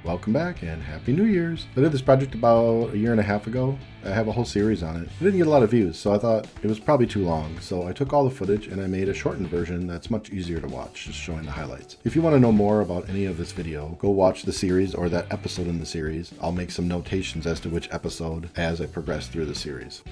Welcome back and Happy New Year's. I did this project about a year and a half ago. I have a whole series on it. It didn't get a lot of views, so I thought it was probably too long. So I took all the footage and I made a shortened version that's much easier to watch, just showing the highlights. If you want to know more about any of this video, go watch the series or that episode in the series. I'll make some notations as to which episode as I progress through the series.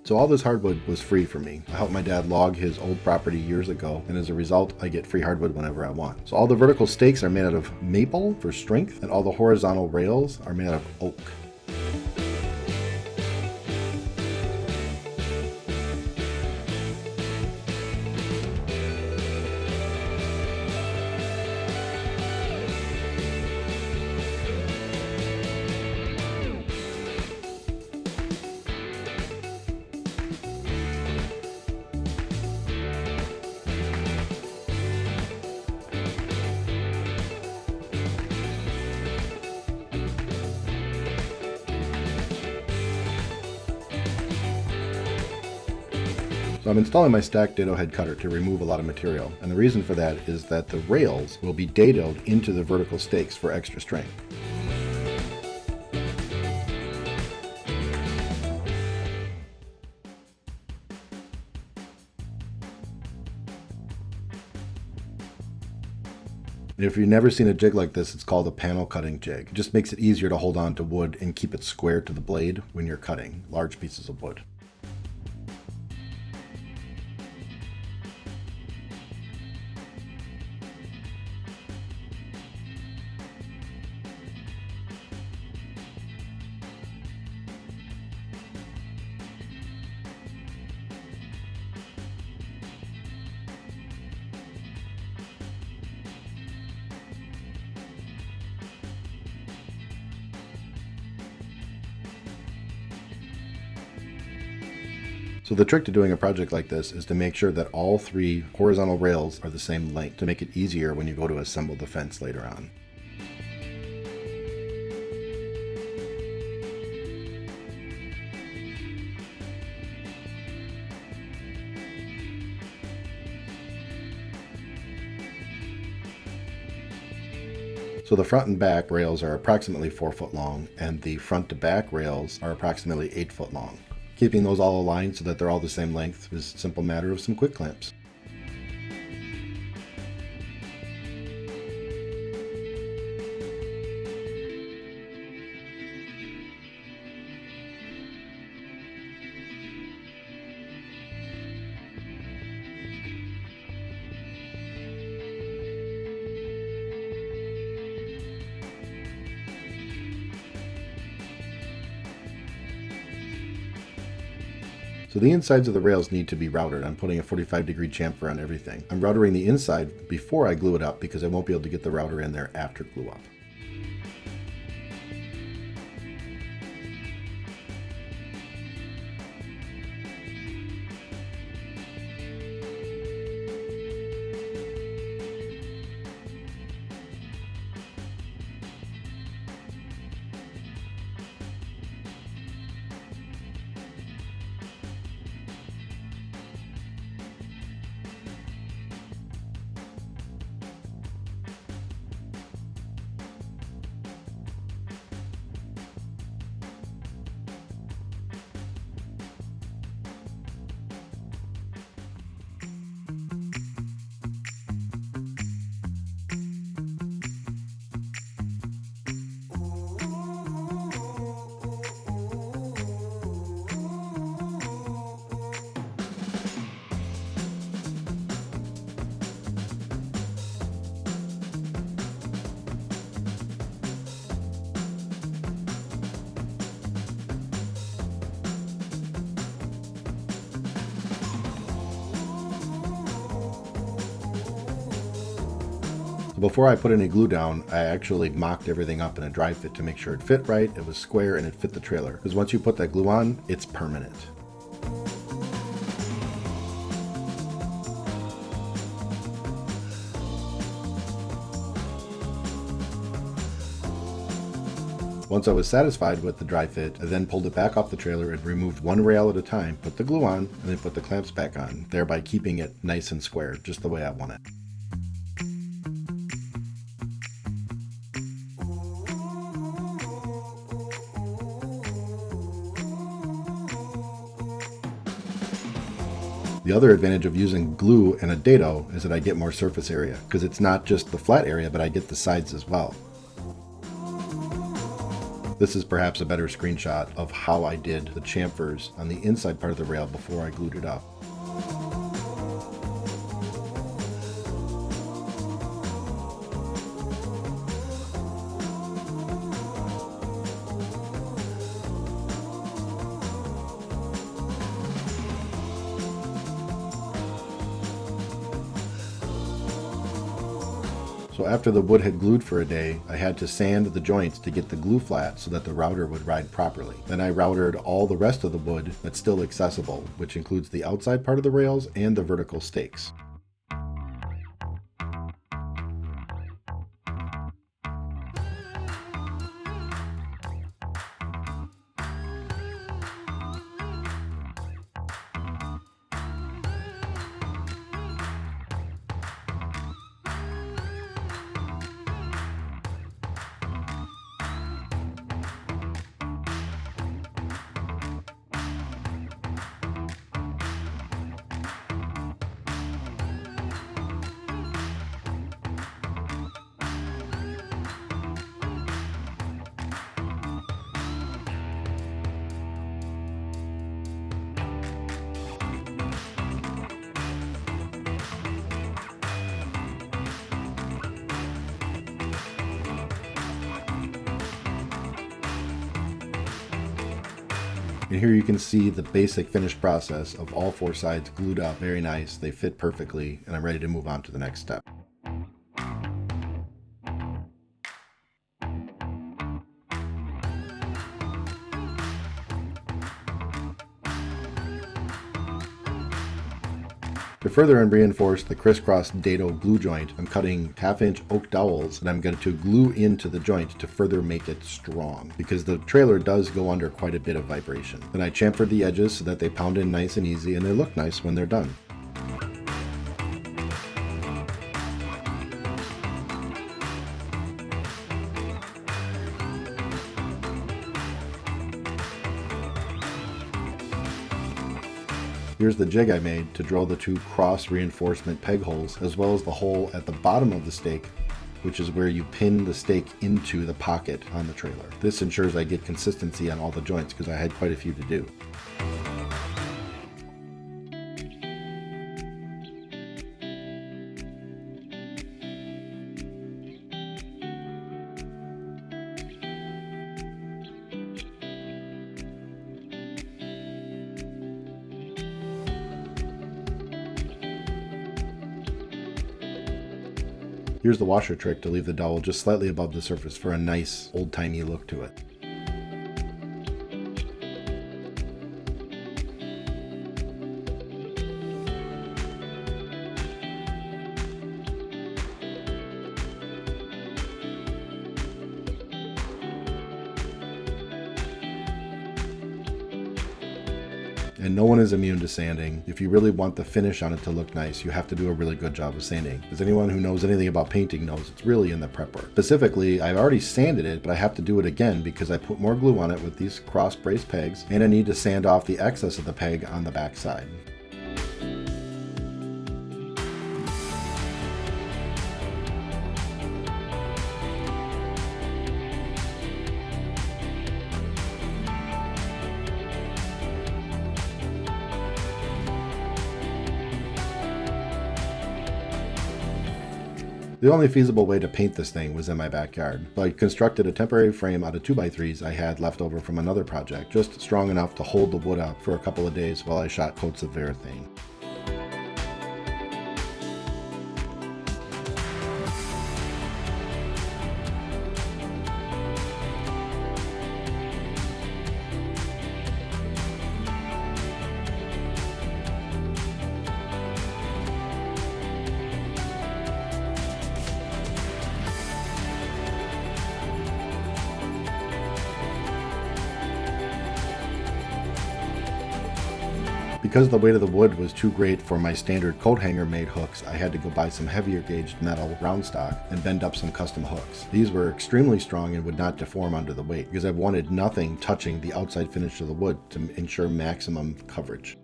So all this hardwood was free for me. I helped my dad log his old property years ago, and as a result, I get free hardwood whenever I want. So all the vertical stakes are made out of maple for strength, and all the horizontal rails are made out of oak. So I'm installing my stacked dado head cutter to remove a lot of material, and the reason for that is that the rails will be dadoed into the vertical stakes for extra strength. If you've never seen a jig like this, it's called a panel cutting jig. It just makes it easier to hold on to wood and keep it square to the blade when you're cutting large pieces of wood. So the trick to doing a project like this is to make sure that all three horizontal rails are the same length to make it easier when you go to assemble the fence later on. So the front and back rails are approximately 4 foot long, and the front to back rails are approximately 8 foot long. Keeping those all aligned so that they're all the same length is a simple matter of some quick clamps. So the insides of the rails need to be routed. I'm putting a 45-degree chamfer on everything. I'm routering the inside before I glue it up because I won't be able to get the router in there after glue up. Before I put any glue down, I actually mocked everything up in a dry fit to make sure it fit right, it was square, and it fit the trailer. Because once you put that glue on, it's permanent. Once I was satisfied with the dry fit, I then pulled it back off the trailer and removed one rail at a time, put the glue on, and then put the clamps back on, thereby keeping it nice and square, just the way I want it. The other advantage of using glue and a dado is that I get more surface area, because it's not just the flat area, but I get the sides as well. This is perhaps a better screenshot of how I did the chamfers on the inside part of the rail before I glued it up. So after the wood had glued for a day, I had to sand the joints to get the glue flat so that the router would ride properly. Then I routered all the rest of the wood that's still accessible, which includes the outside part of the rails and the vertical stakes. And here you can see the basic finished process of all four sides glued up. Very nice, they fit perfectly, and I'm ready to move on to the next step. To further and reinforce the crisscross dado glue joint, I'm cutting 1/2-inch oak dowels that I'm going to glue into the joint to further make it strong, because the trailer does go under quite a bit of vibration. Then I chamfered the edges so that they pound in nice and easy, and they look nice when they're done. Here's the jig I made to drill the 2 cross reinforcement peg holes, as well as the hole at the bottom of the stake, which is where you pin the stake into the pocket on the trailer. This ensures I get consistency on all the joints because I had quite a few to do. Here's the washer trick to leave the dowel just slightly above the surface for a nice old-timey look to it. And no one is immune to sanding. If you really want the finish on it to look nice, you have to do a really good job of sanding. As anyone who knows anything about painting knows, it's really in the prep work. Specifically, I've already sanded it, but I have to do it again because I put more glue on it with these cross brace pegs, and I need to sand off the excess of the peg on the back side. The only feasible way to paint this thing was in my backyard, so I constructed a temporary frame out of 2x3s I had left over from another project, just strong enough to hold the wood up for a couple of days while I shot coats of urethane. Because the weight of the wood was too great for my standard coat hanger made hooks, I had to go buy some heavier gauged metal round stock and bend up some custom hooks. These were extremely strong and would not deform under the weight because I wanted nothing touching the outside finish of the wood to ensure maximum coverage.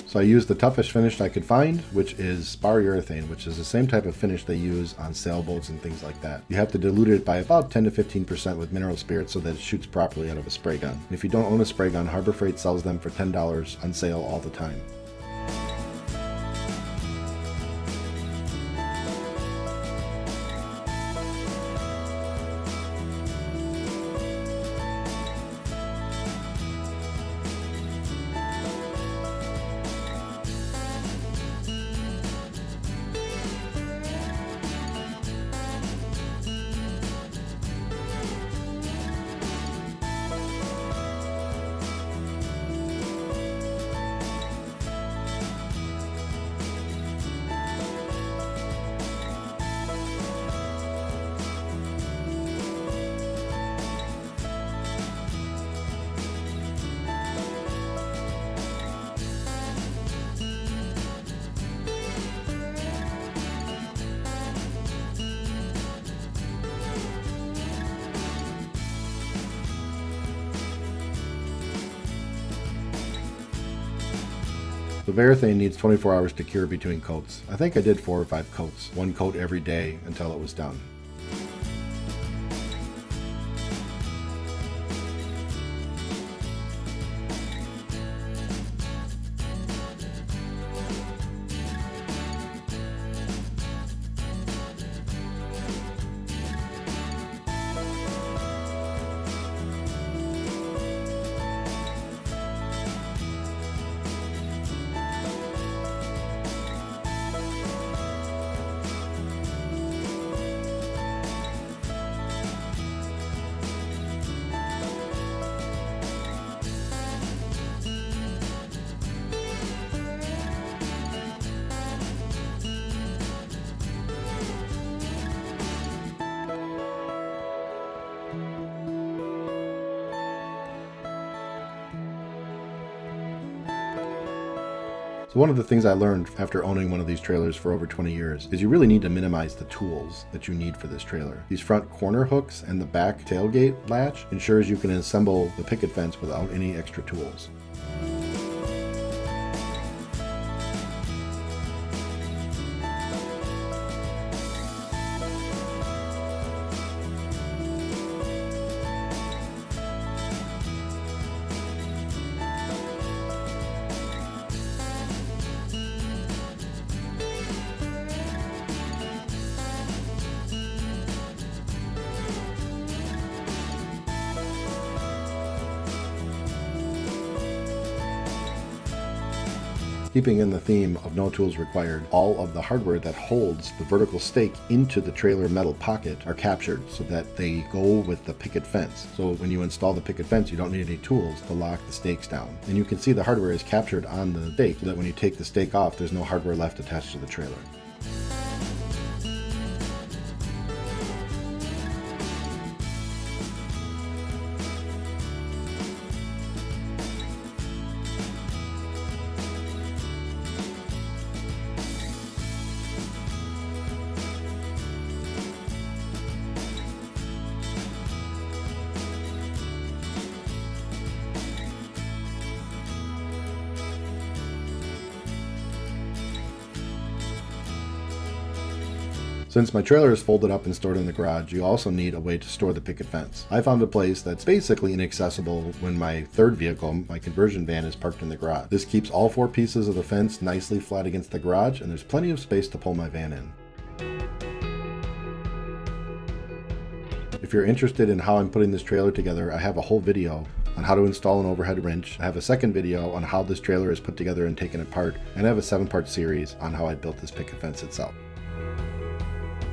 So I used the toughest finish I could find, which is spar urethane, which is the same type of finish they use on sailboats and things like that. You have to dilute it by about 10 to 15% with mineral spirits so that it shoots properly out of a spray gun. And if you don't own a spray gun, Harbor Freight sells them for $10 on sale all the time. The urethane needs 24 hours to cure between coats. I think I did 4 or 5 coats, 1 coat every day until it was done. So one of the things I learned after owning one of these trailers for over 20 years is you really need to minimize the tools that you need for this trailer. These front corner hooks and the back tailgate latch ensures you can assemble the picket fence without any extra tools. Keeping in the theme of no tools required, all of the hardware that holds the vertical stake into the trailer metal pocket are captured so that they go with the picket fence. So when you install the picket fence, you don't need any tools to lock the stakes down. And you can see the hardware is captured on the stake so that when you take the stake off, there's no hardware left attached to the trailer. Since my trailer is folded up and stored in the garage, you also need a way to store the picket fence. I found a place that's basically inaccessible when my third vehicle, my conversion van, is parked in the garage. This keeps all 4 pieces of the fence nicely flat against the garage, and there's plenty of space to pull my van in. If you're interested in how I'm putting this trailer together, I have a whole video on how to install an overhead wrench. I have a second video on how this trailer is put together and taken apart, and I have a 7-part series on how I built this picket fence itself.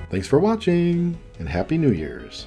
Thanks for watching, and Happy New Year's!